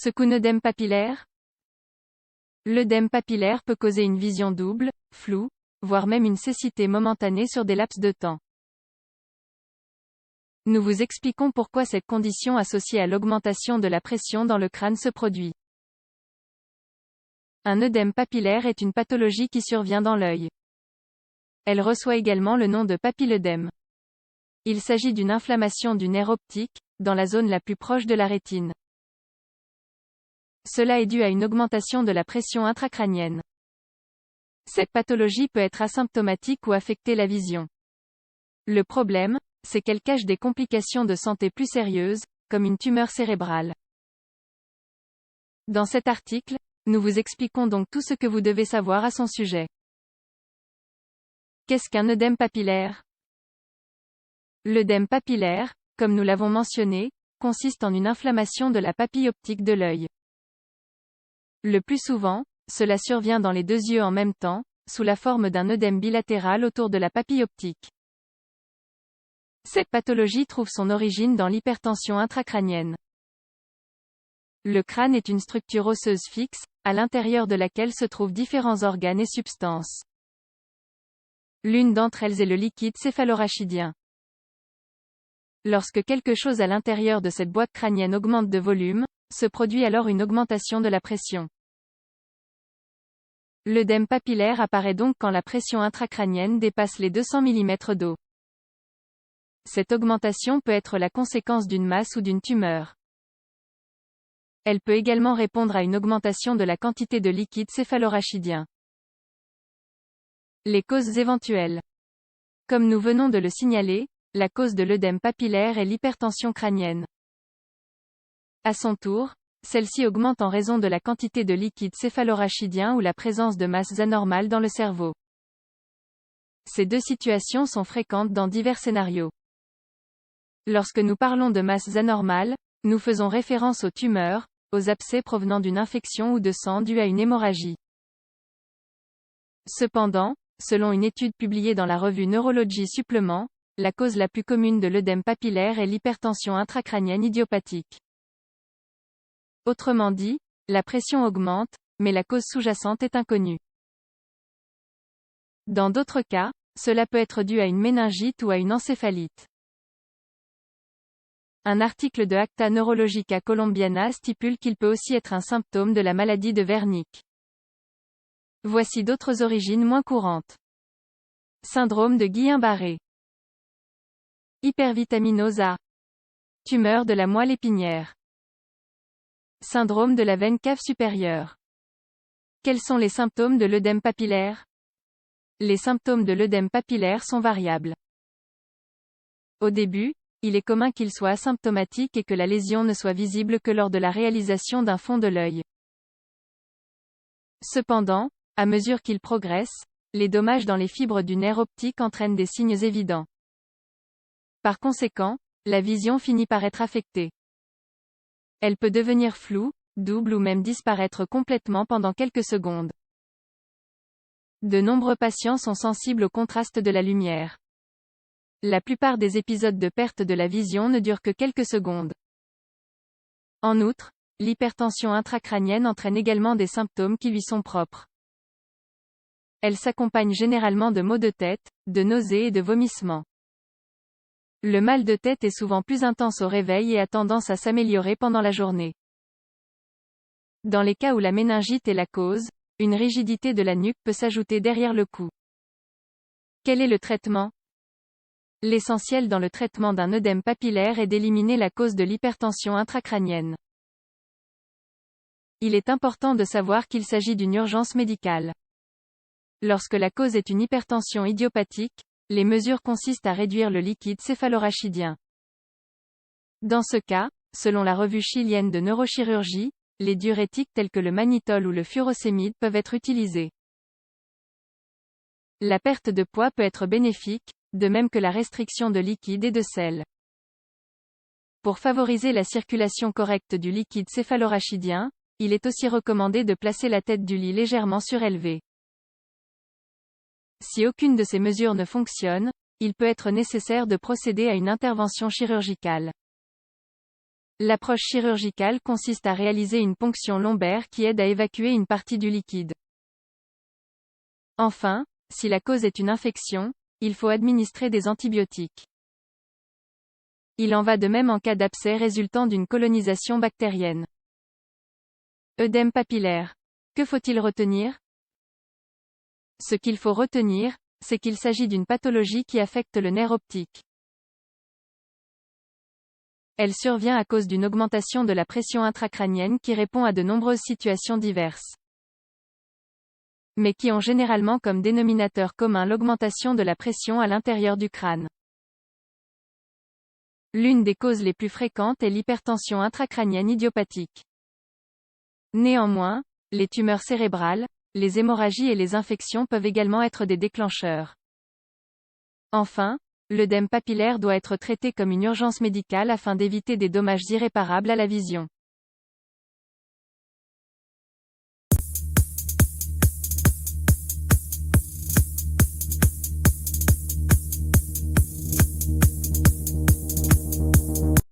Ce qu'un œdème papillaire? L'œdème papillaire peut causer une vision double, floue, voire même une cécité momentanée sur des laps de temps. Nous vous expliquons pourquoi cette condition associée à l'augmentation de la pression dans le crâne se produit. Un œdème papillaire est une pathologie qui survient dans l'œil. Elle reçoit également le nom de papilledème. Il s'agit d'une inflammation du nerf optique, dans la zone la plus proche de la rétine. Cela est dû à une augmentation de la pression intracrânienne. Cette pathologie peut être asymptomatique ou affecter la vision. Le problème, c'est qu'elle cache des complications de santé plus sérieuses, comme une tumeur cérébrale. Dans cet article, nous vous expliquons donc tout ce que vous devez savoir à son sujet. Qu'est-ce qu'un œdème papillaire? L'œdème papillaire, comme nous l'avons mentionné, consiste en une inflammation de la papille optique de l'œil. Le plus souvent, cela survient dans les deux yeux en même temps, sous la forme d'un œdème bilatéral autour de la papille optique. Cette pathologie trouve son origine dans l'hypertension intracrânienne. Le crâne est une structure osseuse fixe, à l'intérieur de laquelle se trouvent différents organes et substances. L'une d'entre elles est le liquide céphalorachidien. Lorsque quelque chose à l'intérieur de cette boîte crânienne augmente de volume, se produit alors une augmentation de la pression. L'œdème papillaire apparaît donc quand la pression intracrânienne dépasse les 200 mm d'eau. Cette augmentation peut être la conséquence d'une masse ou d'une tumeur. Elle peut également répondre à une augmentation de la quantité de liquide céphalorachidien. Les causes éventuelles. Comme nous venons de le signaler, la cause de l'œdème papillaire est l'hypertension crânienne. À son tour, celle-ci augmente en raison de la quantité de liquide céphalorachidien ou la présence de masses anormales dans le cerveau. Ces deux situations sont fréquentes dans divers scénarios. Lorsque nous parlons de masses anormales, nous faisons référence aux tumeurs, aux abcès provenant d'une infection ou de sang dû à une hémorragie. Cependant, selon une étude publiée dans la revue Neurology Supplement, la cause la plus commune de l'œdème papillaire est l'hypertension intracrânienne idiopathique. Autrement dit, la pression augmente, mais la cause sous-jacente est inconnue. Dans d'autres cas, cela peut être dû à une méningite ou à une encéphalite. Un article de Acta Neurologica Colombiana stipule qu'il peut aussi être un symptôme de la maladie de Wernicke. Voici d'autres origines moins courantes. Syndrome de Guillain-Barré. Hypervitaminose A. Tumeur de la moelle épinière. Syndrome de la veine cave supérieure. Quels sont les symptômes de l'œdème papillaire? Les symptômes de l'œdème papillaire sont variables. Au début, il est commun qu'il soit asymptomatique et que la lésion ne soit visible que lors de la réalisation d'un fond de l'œil. Cependant, à mesure qu'il progresse, les dommages dans les fibres du nerf optique entraînent des signes évidents. Par conséquent, la vision finit par être affectée. Elle peut devenir floue, double ou même disparaître complètement pendant quelques secondes. De nombreux patients sont sensibles au contraste de la lumière. La plupart des épisodes de perte de la vision ne durent que quelques secondes. En outre, l'hypertension intracrânienne entraîne également des symptômes qui lui sont propres. Elle s'accompagne généralement de maux de tête, de nausées et de vomissements. Le mal de tête est souvent plus intense au réveil et a tendance à s'améliorer pendant la journée. Dans les cas où la méningite est la cause, une rigidité de la nuque peut s'ajouter derrière le cou. Quel est le traitement? L'essentiel dans le traitement d'un œdème papillaire est d'éliminer la cause de l'hypertension intracrânienne. Il est important de savoir qu'il s'agit d'une urgence médicale. Lorsque la cause est une hypertension idiopathique, les mesures consistent à réduire le liquide céphalorachidien. Dans ce cas, selon la revue chilienne de neurochirurgie, les diurétiques tels que le mannitol ou le furosémide peuvent être utilisés. La perte de poids peut être bénéfique, de même que la restriction de liquide et de sel. Pour favoriser la circulation correcte du liquide céphalorachidien, il est aussi recommandé de placer la tête du lit légèrement surélevée. Si aucune de ces mesures ne fonctionne, il peut être nécessaire de procéder à une intervention chirurgicale. L'approche chirurgicale consiste à réaliser une ponction lombaire qui aide à évacuer une partie du liquide. Enfin, si la cause est une infection, il faut administrer des antibiotiques. Il en va de même en cas d'abcès résultant d'une colonisation bactérienne. œdème papillaire. Que faut-il retenir? Ce qu'il faut retenir, c'est qu'il s'agit d'une pathologie qui affecte le nerf optique. Elle survient à cause d'une augmentation de la pression intracrânienne qui répond à de nombreuses situations diverses, mais qui ont généralement comme dénominateur commun l'augmentation de la pression à l'intérieur du crâne. L'une des causes les plus fréquentes est l'hypertension intracrânienne idiopathique. Néanmoins, les tumeurs cérébrales, les hémorragies et les infections peuvent également être des déclencheurs. Enfin, l'œdème papillaire doit être traité comme une urgence médicale afin d'éviter des dommages irréparables à la vision.